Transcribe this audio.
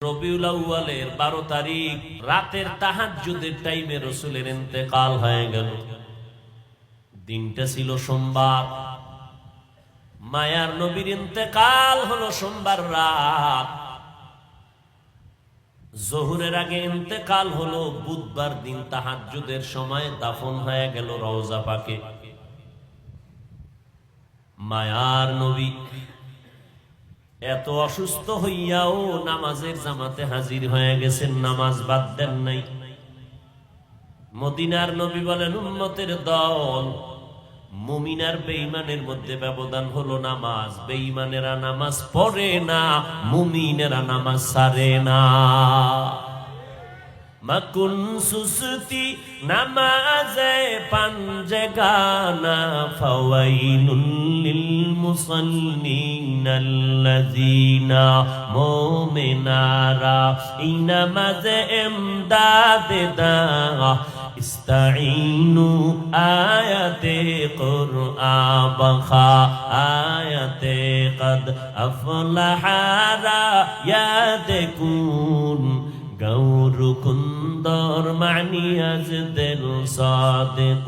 রবিউল আউয়ালের 12 তারিখ রাতের তাহাজ্জুদের টাইমে রাসূলের ইন্তেকাল হয়ে গেল। দিনটা ছিল সোমবার, মায়ার নবীর ইন্তেকাল হলো সোমবার রাত। জোহরের আগে ইন্তেকাল হলো, বুধবার দিন তাহাজ্জুদের সময় দাফন হয়ে গেল রওজা পাকে। মায়ার নবী এত অসুস্থ হইয়াও নামাজের জামাতে হাজির হয়ে গেছেন, নামাজ বাদ দেন নাই। মদিনার নবী বলেন, উম্মতের দল, মুমিন আর বেঈমানের মধ্যে ব্যবধান হলো নামাজ। বেঈমানেরা নামাজ পড়ে না, মুমিনেরা নামাজ ছাড়ে না। মাকুন সুসতি নামাজে পাঞ্জেগানা ফাওয়াইনুল লিল মুসাল্লিন আল্লাযিনা মুমিনারা ইনামাজে ইমদাদে দা ইস্তাঈনু আয়াতে কুরআন বখা আয়াতে কদ আফলাহা ইয়াদকুন গৌর কুন্দর মানি আজ দিল সাদেকুন।